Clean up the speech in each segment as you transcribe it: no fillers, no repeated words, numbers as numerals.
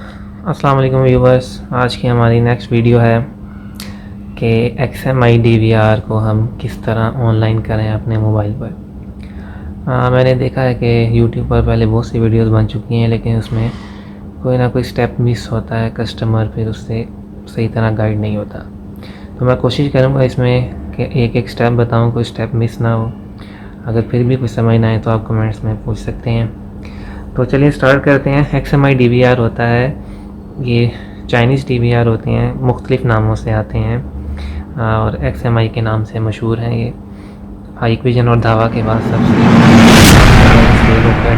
अस्सलाम वालेकुम व्यूवर्स। आज की हमारी नेक्स्ट वीडियो है कि XMI DVR को हम किस तरह ऑनलाइन करें अपने मोबाइल पर। मैंने देखा है कि YouTube पर पहले बहुत सी वीडियोस बन चुकी हैं, लेकिन उसमें कोई ना कोई स्टेप मिस होता है, कस्टमर फिर उससे सही तरह गाइड नहीं होता। तो मैं कोशिश करूँगा इसमें कि एक एक स्टेप बताऊँ, कोई स्टेप मिस ना हो। अगर फिर भी कुछ समझ ना आए तो आप कमेंट्स में पूछ सकते हैं। तो चलिए स्टार्ट करते हैं। XMI DVR होता है, ये चाइनीज़ DVR होते हैं, मुख्तलिफ़ नामों से आते हैं और XMI के नाम से मशहूर हैं। ये हाईविजन और दावा के बाद सबसे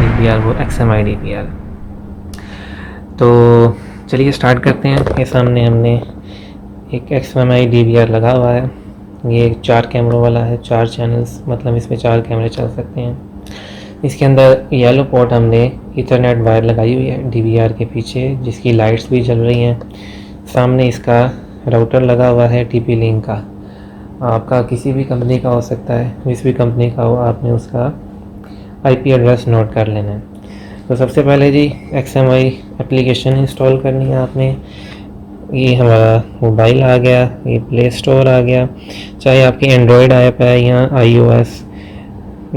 DVR वो XMI DVR। तो चलिए स्टार्ट करते हैं। ये सामने हमने एक XMI DVR लगा हुआ है। ये 4 कैमरों वाला है, 4 चैनल्स, मतलब इसमें 4 कैमरे चल सकते हैं। इसके अंदर येलो पोर्ट हमने ईथरनेट वायर लगाई हुई है DVR के पीछे, जिसकी लाइट्स भी जल रही हैं। सामने इसका राउटर लगा हुआ है TP लिंक का। आपका किसी भी कंपनी का हो सकता है, जिस भी कंपनी का हो, आपने उसका IP एड्रेस नोट कर लेना है। तो सबसे पहले जी XMI एप्लीकेशन इंस्टॉल करनी है आपने। ये हमारा मोबाइल आ गया, ये प्ले स्टोर आ गया, चाहे आपकी एंड्रॉयड ऐप है या iOS,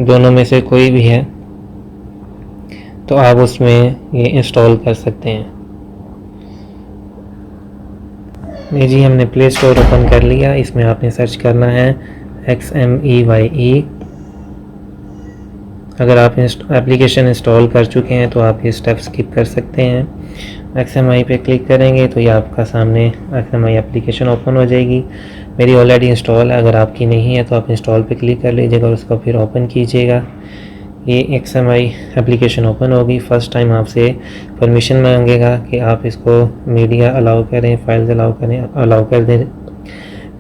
दोनों में से कोई भी है तो आप उसमें ये इंस्टॉल कर सकते हैं। ये जी हमने प्ले स्टोर ओपन कर लिया। इसमें आपने सर्च करना है XMEYE। अगर आप एप्लीकेशन इंस्टॉल कर चुके हैं तो आप ये स्टेप स्किप कर सकते हैं। XMI पे क्लिक करेंगे तो ये आपका सामने XMI एप्लीकेशन ओपन हो जाएगी। मेरी ऑलरेडी इंस्टॉल है, अगर आपकी नहीं है तो आप इंस्टॉल पे क्लिक कर लीजिएगा और उसको फिर ओपन कीजिएगा। ये XMI एप्लीकेशन ओपन होगी। फ़र्स्ट टाइम आपसे परमिशन मांगेगा कि आप इसको मीडिया अलाउ करें, फाइल्स अलाउ कर दें।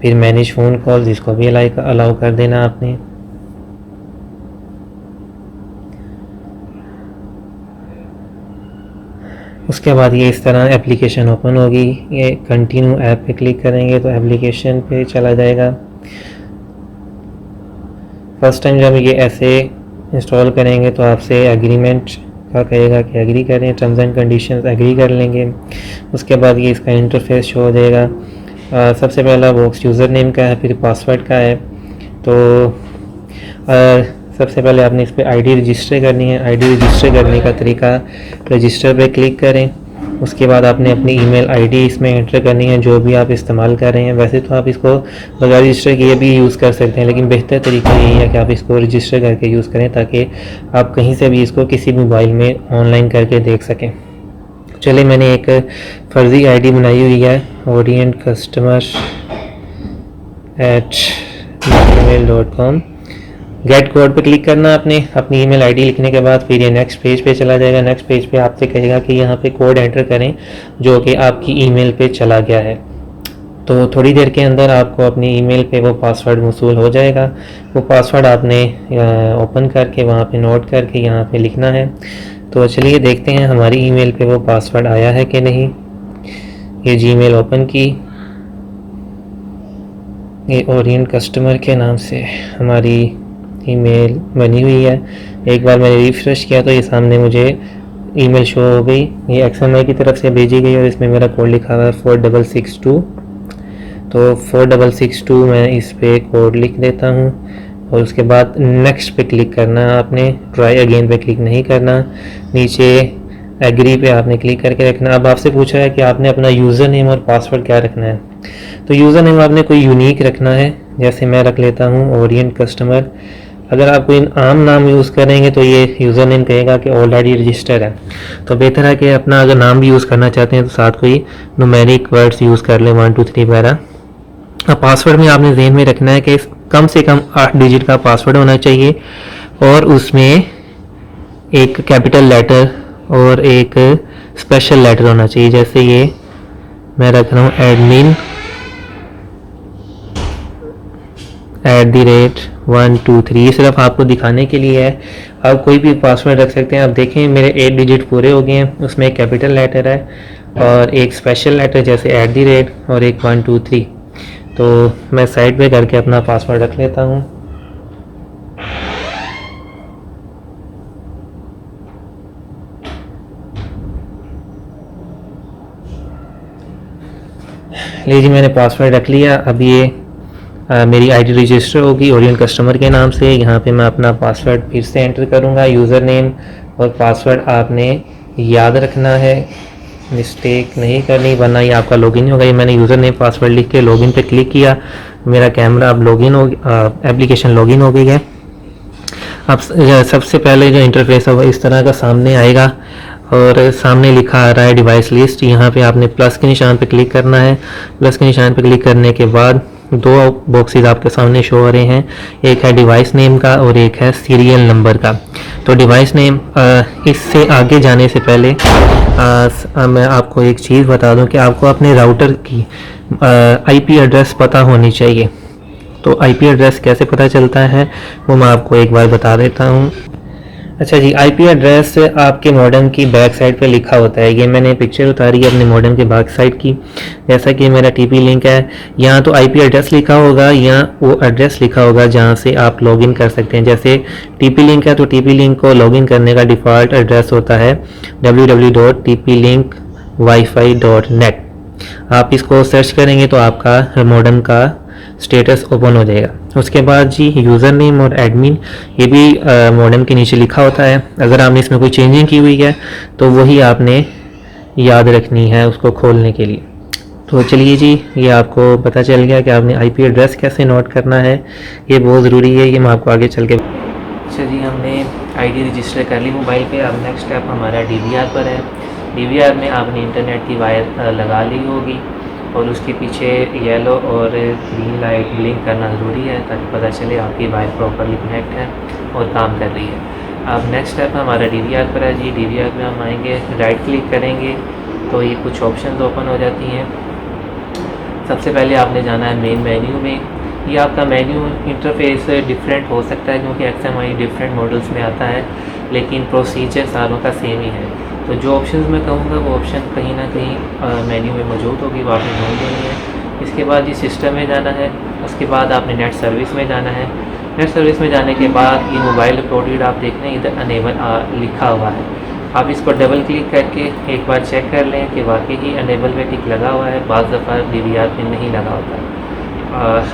फिर मैनेज फ़ोन कॉल्स, इसको भी अलाउ कर देना आपने। उसके बाद ये इस तरह एप्लीकेशन ओपन होगी। ये कंटिन्यू ऐप पे क्लिक करेंगे तो एप्लीकेशन पे चला जाएगा। फर्स्ट टाइम जब ये ऐसे इंस्टॉल करेंगे तो आपसे एग्रीमेंट का कहेगा कि एग्री करें, टर्म्स एंड कंडीशंस एग्री कर लेंगे। उसके बाद ये इसका इंटरफेस शो हो जाएगा। सबसे पहला बॉक्स यूज़र नेम का है, फिर पासवर्ड का है। तो सबसे पहले आपने इस पर ID रजिस्टर करनी है। ID रजिस्टर करने का तरीका, रजिस्टर पे क्लिक करें। उसके बाद आपने अपनी ईमेल ID इसमें एंटर करनी है, जो भी आप इस्तेमाल कर रहे हैं। वैसे तो आप इसको बगैर रजिस्टर किए भी यूज़ कर सकते हैं, लेकिन बेहतर तरीका यही है कि आप इसको रजिस्टर करके यूज़ करें, ताकि आप कहीं से भी इसको किसी मोबाइल में ऑनलाइन करके देख सकें। चलिए मैंने एक फ़र्ज़ी ID बनाई हुई है, orientcustomer@gmail.com। गेट कोड पे क्लिक करना आपने अपनी ईमेल ID लिखने के बाद। फिर ये नेक्स्ट पेज पे चला जाएगा। नेक्स्ट पेज पे आपसे कहेगा कि यहाँ पे कोड एंटर करें जो कि आपकी ईमेल पे चला गया है। तो थोड़ी देर के अंदर आपको अपनी ईमेल पे वो पासवर्ड मौसूल हो जाएगा। वो पासवर्ड आपने ओपन करके वहाँ पे नोट करके यहाँ पे लिखना है। तो चलिए देखते हैं हमारी ईमेल पे वो पासवर्ड आया है कि नहीं। ये जीमेल ओपन की, ये ओरिएंट कस्टमर के नाम से हमारी ईमेल बनी हुई है। एक बार मैंने रिफ्रेश किया तो ये सामने मुझे ईमेल शो हो गई। ये XMI की तरफ से भेजी गई और इसमें मेरा कोड लिखा हुआ है 4662। तो 4662 मैं इस पे कोड लिख देता हूँ और उसके बाद नेक्स्ट पे क्लिक करना है आपने। ट्राई अगेन पे क्लिक नहीं करना। नीचे एग्री पे आपने क्लिक करके रखना। अब आपसे पूछा है कि आपने अपना यूज़र नेम और पासवर्ड क्या रखना है। तो यूज़र नेम आपने कोई यूनिक रखना है, जैसे मैं रख लेता हूँ ओरिएंट कस्टमर। अगर आप कोई आम नाम यूज़ करेंगे तो ये यूज़र नेम कहेगा कि ऑलरेडी रजिस्टर है। तो बेहतर है कि अपना अगर नाम भी यूज़ करना चाहते हैं तो साथ कोई न्यूमेरिक वर्ड्स यूज़ कर लें, 1 2 3 वगैरह। अब पासवर्ड में आपने ज़हन में रखना है कि कम से कम 8 डिजिट का पासवर्ड होना चाहिए और उसमें एक कैपिटल लेटर और एक स्पेशल लेटर होना चाहिए। जैसे ये मैं रख रहा हूँ admin@123। ये सिर्फ आपको दिखाने के लिए है, आप कोई भी पासवर्ड रख सकते हैं। आप देखें मेरे 8 डिजिट पूरे हो गए हैं। उसमें एक कैपिटल लेटर है और एक स्पेशल लेटर जैसे @ और एक 1 2 3। तो मैं साइड पे करके अपना पासवर्ड रख लेता हूँ। लीजिए मैंने पासवर्ड रख लिया। अब ये मेरी आईडी रजिस्टर होगी ओरिएंट कस्टमर के नाम से। यहाँ पे मैं अपना पासवर्ड फिर से एंटर करूँगा। यूज़र नेम और पासवर्ड आपने याद रखना है, मिस्टेक नहीं करनी, वरना ये आपका लॉगिन नहीं होगा। ये मैंने यूज़र नेम पासवर्ड लिख के लॉगिन पे क्लिक किया, मेरा कैमरा अब लॉगिन हो, एप्लीकेशन लॉगिन हो गई है। अब सबसे पहले जो इंटरफेस होगा इस तरह का सामने आएगा और सामने लिखा आ रहा है डिवाइस लिस्ट। यहाँ पे आपने प्लस के निशान पे क्लिक करना है। प्लस के निशान पे क्लिक करने के बाद दो बॉक्सेस आपके सामने शो हो रहे हैं, एक है डिवाइस नेम का और एक है सीरियल नंबर का। तो डिवाइस नेम, इससे आगे जाने से पहले मैं आपको एक चीज़ बता दूं कि आपको अपने राउटर की आईपी एड्रेस पता होनी चाहिए। तो आईपी एड्रेस कैसे पता चलता है वो मैं आपको एक बार बता देता हूँ। अच्छा जी, आईपी एड्रेस आपके मॉडेम की बैक साइड पे लिखा होता है। ये मैंने पिक्चर उतारी है अपने मॉडेम के बैक साइड की। जैसा कि मेरा टीपी लिंक है, यहाँ तो आईपी एड्रेस लिखा होगा, यहाँ वो एड्रेस लिखा होगा जहाँ से आप लॉगिन कर सकते हैं। जैसे टीपी लिंक है तो टीपी लिंक को लॉगिन करने का डिफ़ॉल्ट एड्रेस होता है www.tplinkwifi.net। आप इसको सर्च करेंगे तो आपका मॉडेम का स्टेटस ओपन हो जाएगा। उसके बाद जी यूज़र नेम और एडमिन, ये भी मॉडेम के नीचे लिखा होता है। अगर आपने इसमें कोई चेंजिंग की हुई है तो वही आपने याद रखनी है उसको खोलने के लिए। तो चलिए जी, ये आपको पता चल गया कि आपने आईपी एड्रेस कैसे नोट करना है, ये बहुत ज़रूरी है। ये मैं आपको आगे चल के। अच्छा जी, हमने आईडी रजिस्टर कर ली मोबाइल पे। अब नेक्स्ट स्टेप हमारा डीवीआर पर है। डीवीआर में आपने इंटरनेट की वायर लगा ली होगी और उसके पीछे येलो और ग्रीन लाइट ब्लिंक करना ज़रूरी है ताकि पता चले आपकी वायर प्रॉपरली कनेक्ट है और काम कर रही है। अब नेक्स्ट स्टेप हमारा डीवीआर पर है जी। डीवीआर में हम आएंगे, राइट क्लिक करेंगे तो ये कुछ ऑप्शंस ओपन हो जाती हैं। सबसे पहले आपने जाना है मेन मेन्यू में। ये आपका मेन्यू इंटरफेस डिफरेंट हो सकता है क्योंकि XMI डिफरेंट मॉडल्स में आता है, लेकिन प्रोसीजर सारों का सेम ही है। तो जो ऑप्शंस मैं कहूँगा वो ऑप्शन कहीं ना कहीं मेन्यू में मौजूद होगी, वो आपने ढूंढ लेनी है। इसके बाद ये सिस्टम में जाना है। उसके बाद आपने नेट सर्विस में जाना है। नेट सर्विस में जाने के बाद ये मोबाइल रिपोर्टेड आप देख रहे हैं इधर अनेबल लिखा हुआ है। आप इसको डबल क्लिक करके एक बार चेक कर लें कि वाकई ही अनेबल पे टिक लगा हुआ है। बाज़ दफ़ा DVR पे नहीं लगा होता।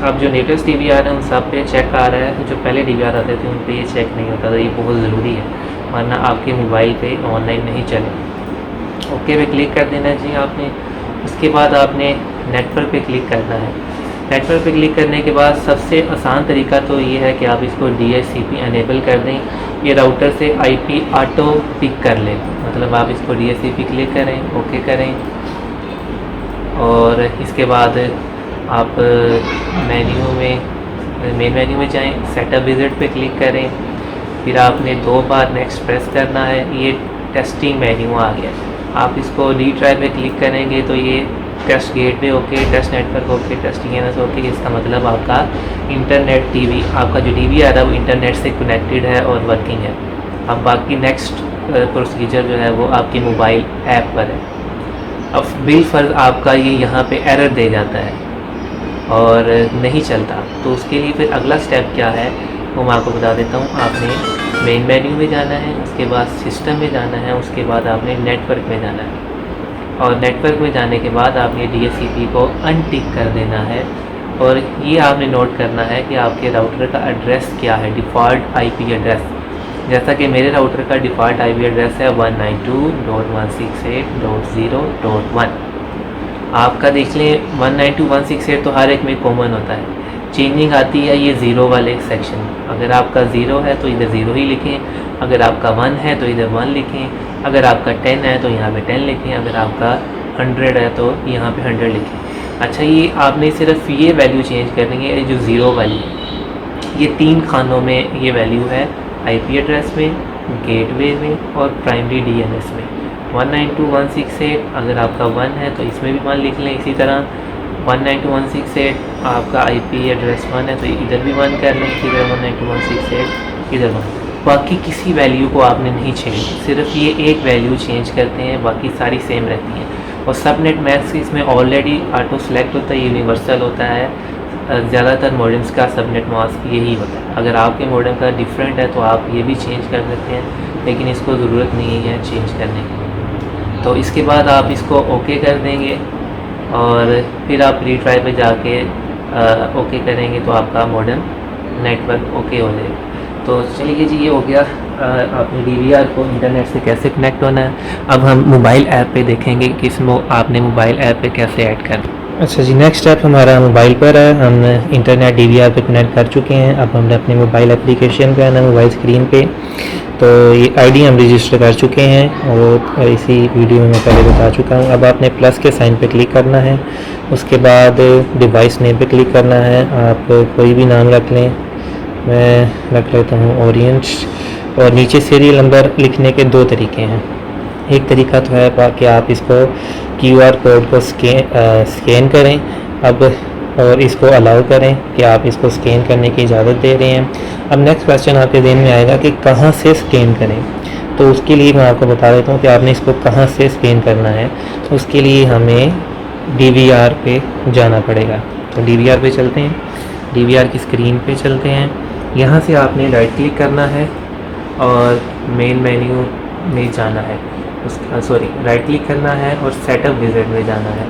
अब जो लेटेस्ट DVR है उन सब पे चेक आ रहा है, जो पहले DVR आते थे उन पे ये चेक नहीं होता था। ये बहुत ज़रूरी है वरना आपके मोबाइल पे ऑनलाइन नहीं चले। ओके पे क्लिक कर देना जी आपने। उसके बाद आपने नेटवर्क पे क्लिक करना है। नेटवर्क पे क्लिक करने के बाद सबसे आसान तरीका तो ये है कि आप इसको DHCP अनेबल कर दें। ये राउटर से IP ऑटो पिक कर ले, मतलब आप इसको DHCP क्लिक करें, ओके करें और इसके बाद आप मेन मेन्यू में जाएं, सेटअप विजिट पे क्लिक करें। फिर आपने 2 बार नेक्स्ट प्रेस करना है। ये टेस्टिंग मेन्यू आ गया। आप इसको रीट्राई पे क्लिक करेंगे तो ये test gateway okay, test network okay, test ENS okay. इसका मतलब आपका इंटरनेट टीवी, आपका जो टीवी आ रहा है वो इंटरनेट से कनेक्टेड है और वर्किंग है। अब बाकी नेक्स्ट प्रोसीजर जो है वो आपके मोबाइल ऐप पर है। अब बिलफर्ज आपका ये यहाँ पे एरर दे जाता है और नहीं चलता, तो उसके लिए फिर अगला स्टेप क्या है वो मैं आपको बता देता हूँ। आपने मेन मेन्यू में जाना है, उसके बाद सिस्टम में जाना है, उसके बाद आपने नेटवर्क में जाना है और नेटवर्क में जाने के बाद आपने DHCP को अनटिक कर देना है और ये आपने नोट करना है कि आपके राउटर का एड्रेस क्या है, डिफ़ॉल्ट IP एड्रेस। जैसा कि मेरे राउटर का डिफ़ॉल्ट IP एड्रेस है 192.168.0.1। आपका देख लें 192.168 तो हर एक में कॉमन होता है। चेंजिंग आती है ये ज़ीरो वाले सेक्शन। अगर आपका 0 है तो इधर 0 ही लिखें, अगर आपका 1 है तो इधर 1 लिखें, अगर आपका 10 है तो यहाँ पे 10 लिखें, अगर आपका 100 है तो यहाँ पे 100 लिखें। अच्छा, ये आपने सिर्फ ये वैल्यू चेंज करनी है, जो 0 वाली है। ये 3 खानों में ये वैल्यू है, IP एड्रेस में, गेटवे में और प्राइमरी DNS में। 192.168 अगर आपका 1 है तो इसमें भी 1 लिख लें। इसी तरह 192.168 आपका IP एड्रेस 1 है तो इधर भी 1 कर लें, इधर 192.168 इधर 1। बाकी किसी वैल्यू को आपने नहीं चेंज, सिर्फ ये एक वैल्यू चेंज करते हैं, बाकी सारी सेम रहती हैं। और सबनेट मैक्स इसमें ऑलरेडी ऑटो सेलेक्ट होता है, यूनिवर्सल होता है। ज़्यादातर मॉडेम्स का सबनेट मास्क यही होता है। अगर आपके मॉडेम का डिफरेंट है तो आप ये भी चेंज कर सकते हैं, लेकिन इसको ज़रूरत नहीं है चेंज करने की। तो इसके बाद आप इसको ओके कर देंगे। और फिर आप रीट्राई पे जाके ओके करेंगे तो आपका मॉडर्न नेटवर्क ओके हो जाएगा। तो चलिए जी, ये हो गया आपने DVR को इंटरनेट से कैसे कनेक्ट होना है। अब हम मोबाइल ऐप पे देखेंगे कि इसमें आपने मोबाइल ऐप पे कैसे ऐड करना। अच्छा जी, नेक्स्ट स्टेप हमारा मोबाइल पर है। हम इंटरनेट DVR पे कनेक्ट कर चुके हैं। अब हमने अपने मोबाइल एप्लीकेशन पे आना, मोबाइल स्क्रीन पे। तो ये ID हम रजिस्टर कर चुके हैं और इसी वीडियो में पहले बता चुका हूँ। अब आपने प्लस के साइन पे क्लिक करना है, उसके बाद डिवाइस नेम पे क्लिक करना है। आप कोई भी नाम रख लें, मैं रख लेता हूँ ओरिएंट। और नीचे सीरियल नंबर लिखने के दो तरीके हैं। एक तरीका तो है कि आप इसको QR कोड को स्कैन करें अब, और इसको अलाउ करें कि आप इसको स्कैन करने की इजाज़त दे रहे हैं। अब नेक्स्ट क्वेश्चन आपके ध्यान में आएगा कि कहाँ से स्कैन करें। तो उसके लिए मैं आपको बता देता हूँ कि आपने इसको कहाँ से स्कैन करना है। तो उसके लिए हमें DVR पे जाना पड़ेगा। तो DVR पे चलते हैं, DVR की स्क्रीन पे चलते हैं। यहाँ से आपने राइट क्लिक करना है और मेन मेन्यू में जाना है, राइट क्लिक करना है और सेटअप विज़िट में जाना है।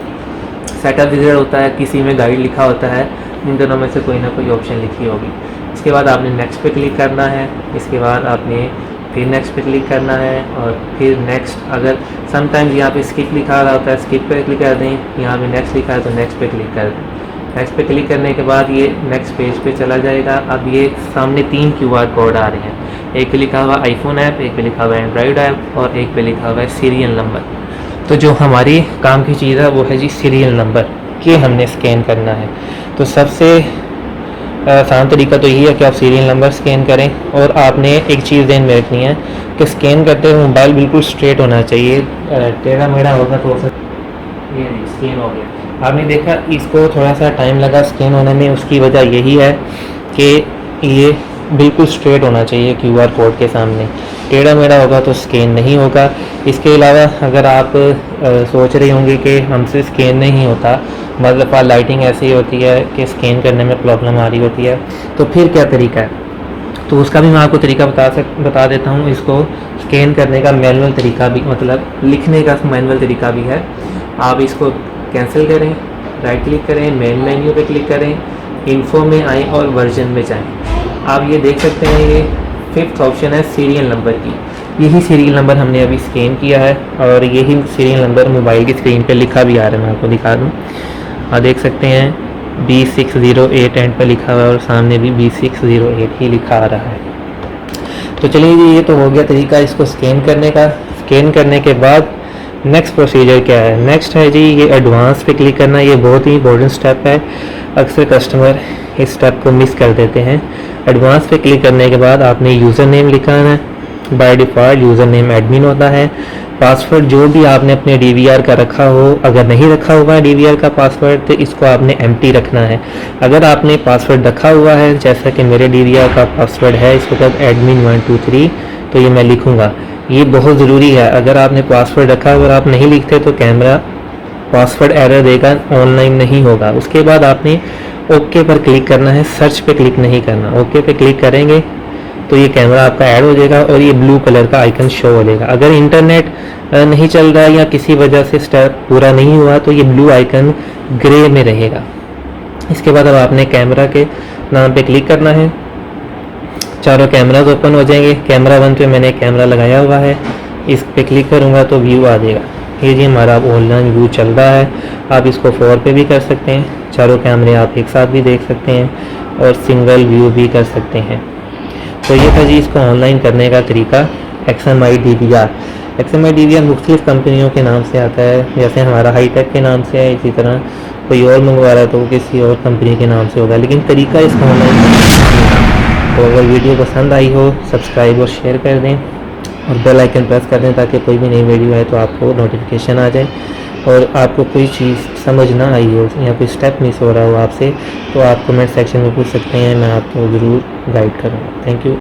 सेटअप विज़िट होता है, किसी में गाइड लिखा होता है, इन दोनों में से कोई ना कोई ऑप्शन लिखी होगी। इसके बाद आपने नेक्स्ट पे क्लिक करना है, इसके बाद आपने फिर नेक्स्ट पे क्लिक करना है और फिर नेक्स्ट। अगर समटाइम्स यहाँ पे स्किप लिखा रहा होता है, स्किप पे क्लिक कर दें। यहाँ पे नेक्स्ट लिखा है तो नेक्स्ट पे क्लिक कर दें। नेक्स्ट पे क्लिक करने के बाद ये नेक्स्ट पेज पे चला जाएगा। अब ये सामने 3 QR कोड आ रहे हैं। एक पे लिखा हुआ iPhone ऐप, एक पे लिखा हुआ एंड्रॉयड ऐप और एक पे लिखा हुआ है सीरियल नंबर। तो जो हमारी काम की चीज़ है वो है जी सीरियल नंबर, कि हमने स्कैन करना है। तो सबसे आसान तरीका तो यही है कि आप सीरियल नंबर स्कैन करें। और आपने एक चीज़ ध्यान में रखनी है कि स्कैन करते हुए मोबाइल बिल्कुल स्ट्रेट होना चाहिए। टेढ़ा मेढ़ा होगा तो ये स्कैन हो गया। आपने देखा इसको थोड़ा सा टाइम लगा स्कैन होने में, उसकी वजह यही है कि ये बिल्कुल स्ट्रेट होना चाहिए QR कोड के सामने। टेढ़ा मेढ़ा होगा तो स्कैन नहीं होगा। इसके अलावा अगर आप सोच रहे होंगे कि हमसे स्कैन नहीं होता, मतलब लाइटिंग ऐसी होती है कि स्कैन करने में प्रॉब्लम आ रही होती है, तो फिर क्या तरीका है, तो उसका भी मैं आपको तरीका बता देता हूँ। इसको स्कैन करने का मैनुअल तरीका भी, मतलब लिखने का मैनुअल तरीका भी है। आप इसको कैंसिल करें, राइट क्लिक करें, मेन मेन्यू पे क्लिक करें, इन्फो में आएँ और वर्जन में जाएँ। आप ये देख सकते हैं ये 5th ऑप्शन है सीरियल नंबर की। यही सीरियल नंबर हमने अभी स्कैन किया है और यही सीरियल नंबर मोबाइल की स्क्रीन पे लिखा भी आ रहा है। मैं आपको दिखा दूँ, आप देख सकते हैं B608 एंड पर लिखा हुआ है और सामने भी B608 ही लिखा आ रहा है। तो चलिए जी, ये तो हो गया तरीका इसको स्कैन करने का। स्कैन करने के बाद नेक्स्ट प्रोसीजर क्या है? नेक्स्ट है जी ये एडवांस पे क्लिक करना। ये बहुत ही इंपॉर्टेंट स्टेप है, अक्सर कस्टमर इस स्टेप को मिस कर देते हैं। एडवांस पे क्लिक करने के बाद आपने यूज़र नेम लिखाना है। By default user name admin होता है। पासवर्ड जो भी आपने अपने DVR का रखा हो, अगर नहीं रखा हुआ है DVR का पासवर्ड तो इसको आपने एम्प्टी रखना है। अगर आपने पासवर्ड रखा हुआ है, जैसा कि मेरे DVR का पासवर्ड है इस वक्त admin 123, तो ये मैं लिखूँगा। ये बहुत ज़रूरी है। अगर आपने पासवर्ड रखा और आप नहीं लिखते तो कैमरा पासवर्ड एरर देगा, ऑनलाइन नहीं होगा। उसके बाद आपने ओके पर क्लिक करना है, सर्च पे क्लिक नहीं करना। ओके पे क्लिक करेंगे तो ये कैमरा आपका ऐड हो जाएगा और ये ब्लू कलर का आइकन शो हो जाएगा। अगर इंटरनेट नहीं चल रहा या किसी वजह से स्टेप पूरा नहीं हुआ तो ये ब्लू आइकन ग्रे में रहेगा। इसके बाद अब आपने कैमरा के नाम पे क्लिक करना है, चारों कैमराज ओपन हो जाएंगे। कैमरा 1 पे मैंने कैमरा लगाया हुआ है, इस पे क्लिक करूँगा तो व्यू आ जाएगा। ये जी हमारा ऑनलाइन व्यू चल रहा है। आप इसको 4 पे भी कर सकते हैं, चारों कैमरे आप एक साथ भी देख सकते हैं और सिंगल व्यू भी कर सकते हैं। तो ये था जी इसको ऑनलाइन करने का तरीका। XMI DVR मुख्तलिफ़ कंपनियों के नाम से आता है, जैसे हमारा हाईटेक के नाम से है, इसी तरह कोई और मंगवा रहा तो वो किसी और कंपनी के नाम से होगा, लेकिन तरीका इसका ऑनलाइन करने। तो अगर वीडियो पसंद आई हो सब्सक्राइब और शेयर कर दें और बेल आइकन प्रेस कर दें ताकि कोई भी नई वीडियो है तो आपको नोटिफिकेशन आ जाए। और आपको कोई चीज़ समझ ना आई हो या कोई स्टेप मिस हो रहा हो आपसे तो आप कमेंट सेक्शन में पूछ सकते हैं, मैं आपको ज़रूर गाइड करूँगा। Thank you.